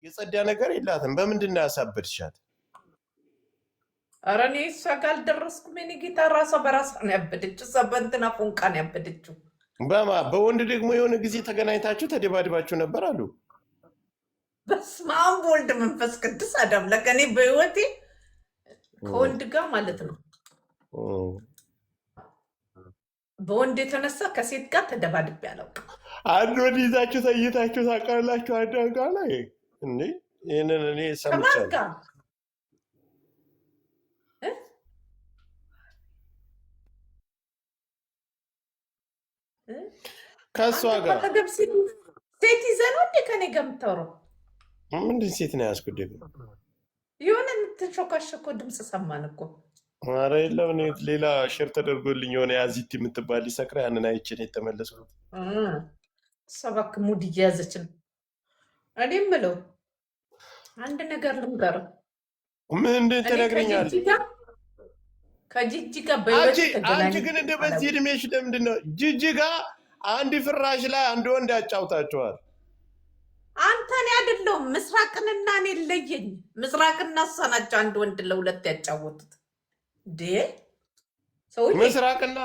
የጸዳ ነገር የላትም። በምንድን ነው ያሳበድሻት? ኧረ እኔ እሷ ጋር አልደረስኩም። የእኔ ጌታ ራሷ በራሷ ነው ያበደችው። እሷ በእንትና ፎንቃ ነው ያበደችው። በወንድ ደግሞ የሆነ ጊዜ ተገናኝታችሁ ተደባድባችሁ ነበር አሉ። በስመ አብ ወልድ መንፈስ ቅዱስ አዳም ለቀኔ በህይወቴ ከወንድ ጋር ማለት ነው በወንድ የተነሳ ከሴት ጋር ተደባድቤ አላውቅም። አንድ ወንድ ይዛችሁ ተይታችሁ ታውቃላችሁ? አንድ አልጋ ላይ እንዴ? ይህንን እኔ ሰምቻለሁ። ከእሷ ጋር ሴት ይዘህ ነው እንዴ ከኔ ጋር የምታወራው? ምንድን ሴት ነው ያዝኩት? የሆነ የምትሾካሸኮ ድምፅ ሰማን እኮ። ኧረ የለም፣ እኔ ሌላ ሼር ተደርጎልኝ የሆነ ያዚት የምትባል ሊሰክራ ያንን አይቼን የተመለስኩት። እሷ እባክህ ሙድ እየያዘች ነው። እኔ የምለው አንድ ነገር ልንገርህ። ምንድን ትነግረኛለህ? ከጂጂ ጋር በህይወት አንቺ ግን እንደ በዚህ እድሜሽ ለምንድን ነው ጂጂ ጋር አንድ ፍራሽ ላይ አንድ ወንድ ያጫውታቸዋል? አንተ እኔ አይደለሁም ምስራቅንና እኔ ለየኝ። ምስራቅና እሷ ናቸው አንድ ወንድ ለሁለት ያጫወቱት። እንዴ ሰውዬ ምስራቅና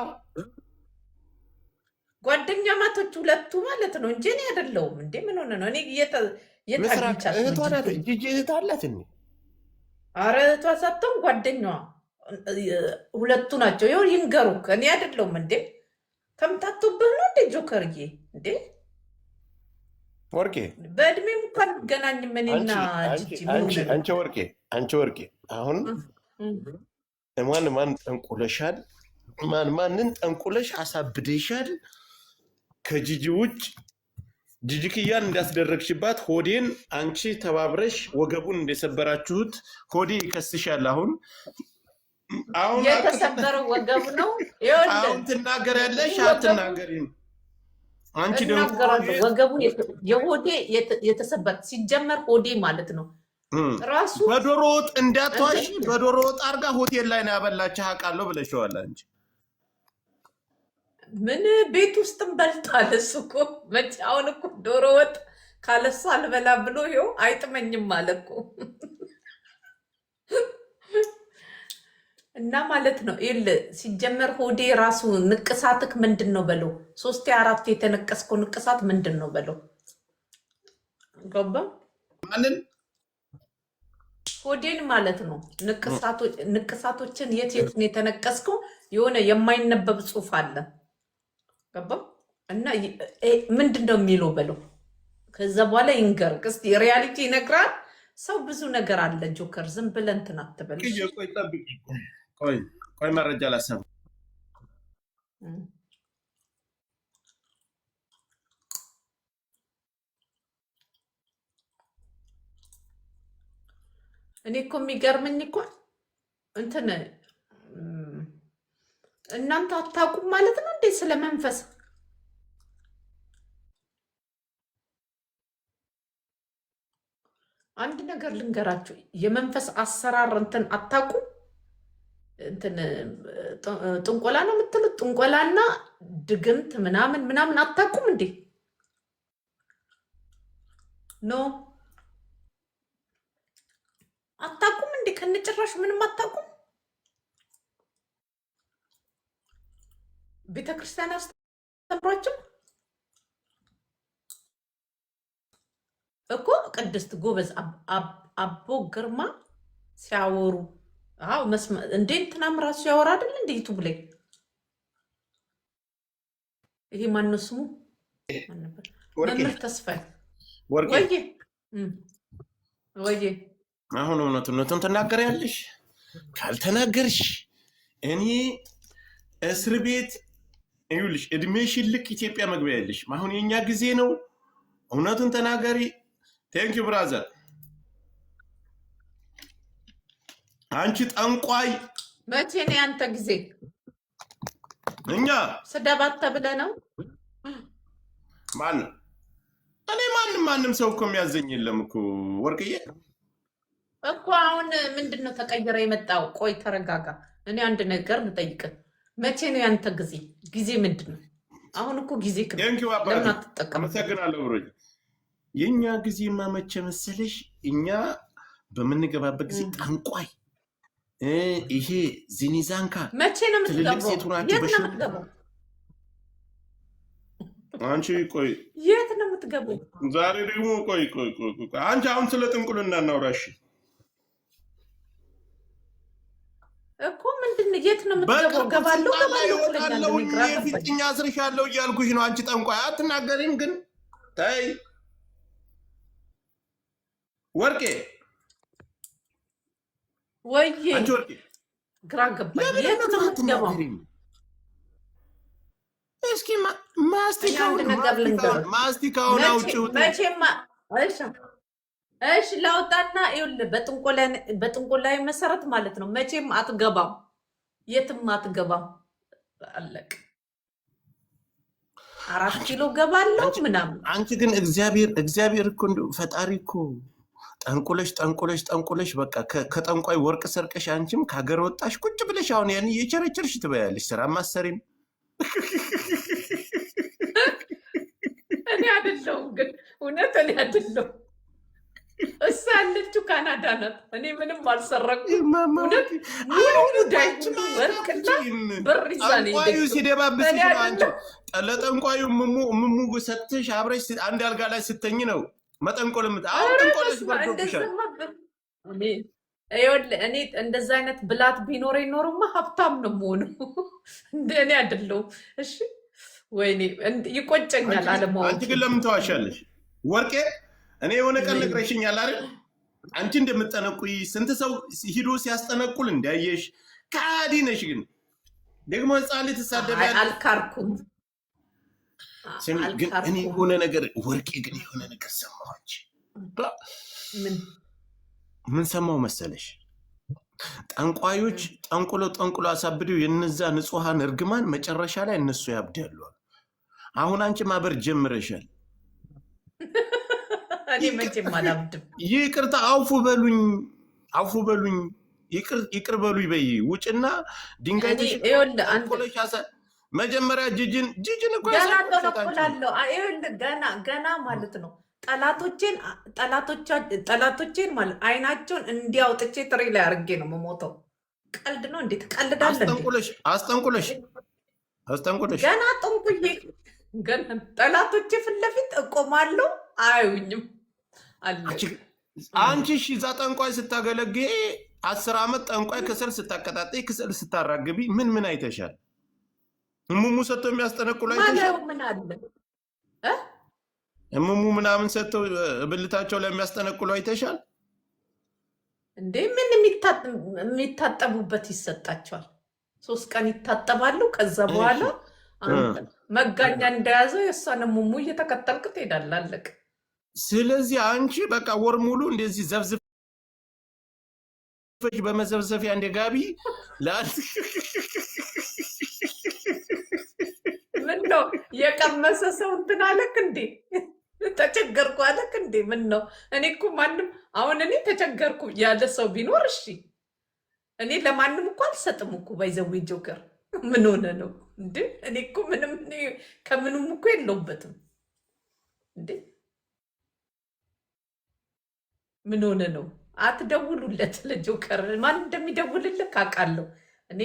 ጓደኛ ማቶች ሁለቱ ማለት ነው እንጂ እኔ አይደለሁም። እንዴ ምን ሆነ ነው? እኔ ምስራቅ እህቷ ናት። ጂጂ እህት አላት እንዴ? ኧረ እህቷ ሳትሆን ጓደኛዋ ሁለቱ ናቸው። ይኸው ይንገሩህ፣ እኔ አይደለሁም። እንዴ ተምታቶብህ ነው እንዴ ጆከርዬ? እንዴ ወርቄ በእድሜም እንኳን ገናኝ ምንና አንቺ ወርቄ አሁን ማን ጠንቁለሻል? ማንን ጠንቁለሽ አሳብደሻል? ከጂጂ ውጭ ጂጂክያን እንዳስደረግሽባት ሆዴን አንቺ ተባብረሽ ወገቡን እንደሰበራችሁት ሆዴ ይከስሻል። አሁን የተሰበረው ወገቡ ነው። አሁን ትናገሪያለሽ አትናገሪም? አንቺ ደግሞ ወገቡ የሆዴ የተሰበር ሲጀመር ሆዴ ማለት ነው ራሱ በዶሮ ወጥ እንዳትዋሽ። በዶሮ ወጥ አርጋ ሆቴል ላይ ነው ያበላችሁ አውቃለሁ ብለሽዋል አንቺ። ምን ቤት ውስጥም በልቷል እሱ እኮ መቼ። አሁን እኮ ዶሮ ወጥ ካለሱ አልበላ ብሎ ይኸው አይጥመኝም አለ እኮ። እና ማለት ነው ሲጀመር ሆዴ ራሱ ንቅሳትክ ምንድን ነው በለው። 3 4 የተነቀስከው ንቅሳት ምንድን ነው በለው። ገባ ማንን ሆዴን ማለት ነው። ንቅሳቶችን የት ነው የተነቀስከው? የሆነ የማይነበብ ጽሑፍ አለ። ገባ እና ምንድን ነው የሚለው በለው። ከዛ በኋላ ይንገርክ እስኪ ሪያሊቲ ይነግራል። ሰው ብዙ ነገር አለ ጆከር፣ ዝም ብለህ እንትን አትበል። ቆይ መረጃ ላሰብ። እኔ እኮ የሚገርመኝ እኮ እንትን እናንተ አታውቁም ማለት ነው እንዴ ስለ መንፈስ? አንድ ነገር ልንገራችሁ፣ የመንፈስ አሰራር እንትን አታውቁም? እንትን ጥንቆላ ነው የምትሉት? ጥንቆላና ድግምት ምናምን አታውቁም እንዴ? ኖ አታውቁም እንዴ? ከነጭራሽ ምንም አታውቁም? ቤተክርስቲያን አስተምሯቸው እኮ ቅድስት ጎበዝ አቦ ግርማ ሲያወሩ እንዴ እንትናም ራሱ ያወራ አይደል እንዴ ዩቱብ ላይ። ይሄ ማነው ስሙ? መምህር ተስፋዬ ወይዬ አሁን እውነቱን ትናገሪያለሽ። ካልተናገርሽ እኔ እስር ቤት ይኸውልሽ እድሜሽን ልክ ኢትዮጵያ መግቢያ ያለሽ። አሁን የኛ ጊዜ ነው። እውነቱን ተናገሪ። ቴንክ ዩ ብራዘር። አንቺ ጠንቋይ፣ መቼ ነው ያንተ ጊዜ? እኛ ስደባት ተብለህ ነው? ማንም እኔ ማንም ሰው እኮ የሚያዘኝ የለም እኮ ወርቅዬ እኮ። አሁን ምንድን ነው ተቀይረ የመጣው? ቆይ ተረጋጋ። እኔ አንድ ነገር ልጠይቅህ። መቼ ነው ያንተ ጊዜ? ጊዜ ምንድን ነው? አሁን እኮ ጊዜ ለምን አትጠቀም? አመሰግናለሁ ብሮኝ። የኛ ጊዜ ማመቸ መሰለሽ እኛ በምንገባበት ጊዜ ጠንቋይ ይሄ ዚኒዛንካ መቼ ነው ትልልቅ ሴቱ ናቸው። የት ነው የምትገባው? አንቺ ቆይ የት ነው የምትገባው? ዛሬ ደግሞ ቆይ አንቺ አሁን ስለ ጥንቁልና እናውራሽ እኮ ምንድን ነው? የት ነው የምትገባው? ገባለሁ የፊትኛ አስርሻለሁ እያልኩሽ ነው። አንቺ ጠንቋይ አትናገሪም ግን ታይ ወርቄ ወይዬ ግራ ገባኝ። የት ነው የምትገባው? እስኪ ማስቲካውን አውጪው። እሺ ላውጣና ይኸውልህ፣ በጥንቆላይ መሰረት ማለት ነው። መቼም አትገባም፣ የትም አትገባም። አለቅ 4 ኪሎ ገባለሁ ምናምን። አንቺ ግን እግዚአብሔር እኮ ፈጣሪ እኮ ጠንቁለሽ በቃ ከጠንቋይ ወርቅ ሰርቀሽ አንቺም ከሀገር ወጣሽ ቁጭ ብለሽ አሁን ያን የቸረቸርሽ ትበያለሽ። ስራ ማሰሪም እኔ አይደለሁም ግን እውነት እኔ አይደለሁም። እሷ ያለችው ካናዳ ናት። እኔ ምንም አልሰረኩም። እውነት ወርቅና ብር ይዛ ጠንቋዩ ሲደባብስሽ ነው። አንቺ ለጠንቋዩ ምሙ ሰጥሽ አብረሽ አንድ አልጋ ላይ ስተኝ ነው መጠንቆል ጠንቆለሽ በርዶብሻል። እኔ እንደዛ አይነት ብላት ቢኖረ ይኖርማ ሀብታም ነው የምሆነው። እንደ እኔ አይደለሁም። እሺ ወይኔ ይቆጨኛል አለማወቅ። አንቺ ግን ለምን ተዋሻለሽ ወርቄ? እኔ የሆነ ቀን ነግረሽኛል አይደል? አንቺ እንደምጠነቁይ ስንት ሰው ሂዶ ሲያስጠነቁል እንዳየሽ ከአዲ ነሽ። ግን ደግሞ ህፃን ልጅ ትሳደቢያለሽ። አልካርኩም ግን እኔ የሆነ ነገር ወርቄ ግን የሆነ ነገር ሰማሁች። ምን ሰማሁ መሰለሽ? ጠንቋዮች ጠንቁሎ አሳብደው የነዛ ንጹሐን እርግማን መጨረሻ ላይ እነሱ ያብዳሉ። አሁን አንቺ ማበር ጀምረሻል። እኔ መቼም አላብድም። ይቅርታ አውፉ በሉኝ ይቅር በሉኝ በይ። ውጭና ድንጋይ ጠንቁለሽ መጀመሪያ ጅጅን እኮ ገና ተነኩላለሁ። ገና ማለት ነው። ጠላቶቼን ማለት አይናቸውን እንዲያውጥቼ ትሪ ላይ አድርጌ ነው የምሞተው። ቀልድ ነው እንዴት ቀልዳለህ? አስጠንቁለሽ ገና ጠንቁዬ ጠላቶቼ ፊት ለፊት እቆማለሁ። አያዩኝም። አንቺ እዛ ጠንቋይ ስታገለግ 10 ዓመት ጠንቋይ ክስል ስታቀጣጠይ ክስል ስታራግቢ ምን አይተሻል? እሙሙ ሰጥተው የሚያስጠነቁሉ አይተሻል? እሙሙ ምናምን ሰጥተው ብልታቸው ላይ የሚያስጠነቁሉ አይተሻል እንዴ? ምን የሚታጠቡበት ይሰጣቸዋል። 3 ቀን ይታጠባሉ። ከዛ በኋላ መጋኛ እንደያዘው የእሷን እሙሙ እየተከተልክ ትሄዳለህ። አለቅ። ስለዚህ አንቺ በቃ ወር ሙሉ እንደዚህ ዘብዝፈሽ በመዘብዘፊያ እንደ ጋቢ ምን ነው የቀመሰ ሰው እንትን አለክ እንዴ? ተቸገርኩ አለክ እንዴ? ምን ነው? እኔ እኮ ማንም አሁን እኔ ተቸገርኩ ያለ ሰው ቢኖር እሺ፣ እኔ ለማንም እኮ አልሰጥም እኮ ባይዘዌ ጆከር። ምን ሆነ ነው እንዴ? እኔ እኮ ምንም ከምንም እኮ የለውበትም እንዴ? ምን ሆነ ነው? አትደውሉለት ለጆከር። ማን እንደሚደውልልህ አውቃለሁ። እኔ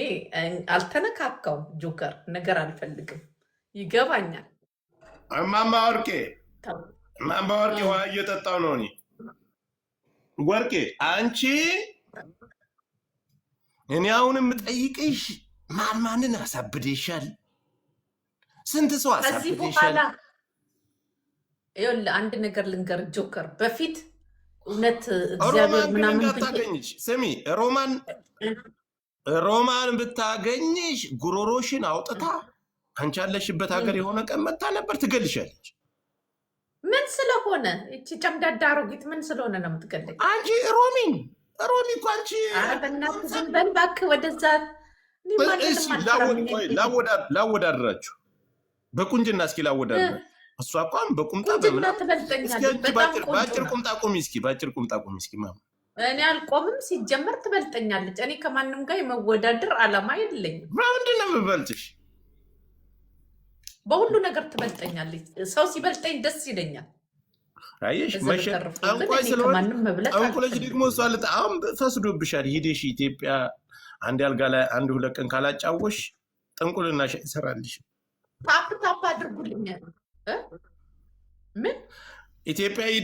አልተነካካውም። ጆከር ነገር አልፈልግም። ይገባኛል። እማማ ወርቄ ውሃ እየጠጣው ነው። እኔ ወርቄ አንቺ እኔ አሁን የምጠይቅሽ ማንን አሳብደሻል? ስንት ሰው አሳብደሻል? ይኸውልህ አንድ ነገር ልንገር ጆከር፣ በፊት እውነት እግዚአብሔር ምናምን እንዳታገኝሽ ስሚ፣ ሮማን ብታገኝሽ ጉሮሮሽን አውጥታ አንቺ ያለሽበት ሀገር የሆነ ቀን መታ ነበር ትገልሻለች። ምን ስለሆነ እቺ ጨምዳዳ አሮጊት ምን ስለሆነ ነው የምትገለኝ? አንቺ ሮሚ እኮ አንቺ በእናትህ ዝም በል እባክህ ወደዛ። ላወዳድራችሁ በቁንጅና እስኪ ላወዳድራችሁ። እሷ እኳም በቁምጣ በአጭር ቁምጣ ቁሚ እስኪ፣ በአጭር ቁምጣ ቁሚ እስኪ። ማማ እኔ አልቆምም። ሲጀመር ትበልጠኛለች። እኔ ከማንም ጋር የመወዳደር አላማ የለኝም። ምንድን ነው የምበልጥሽ? በሁሉ ነገር ትበልጠኛለች። ሰው ሲበልጠኝ ደስ ይለኛል። አየሽ ከዚህ መሸጥ በተረፈው ግን ጠንቋይ እኔ ስለሆነ ከማንም መብለጥ ጠንቁለሽ አልፈልግም። ደግሞ እሷ በጣም ፈስዶብሻል። ሂደሽ ኢትዮጵያ አንድ አልጋ ላይ 1-2 ቀን ካላጫወሽ ጥንቁልናሽ ይሰራልሽ። ታፕ ታፕ አድርጉልኝ። ምን ኢትዮጵያ ሂደሽ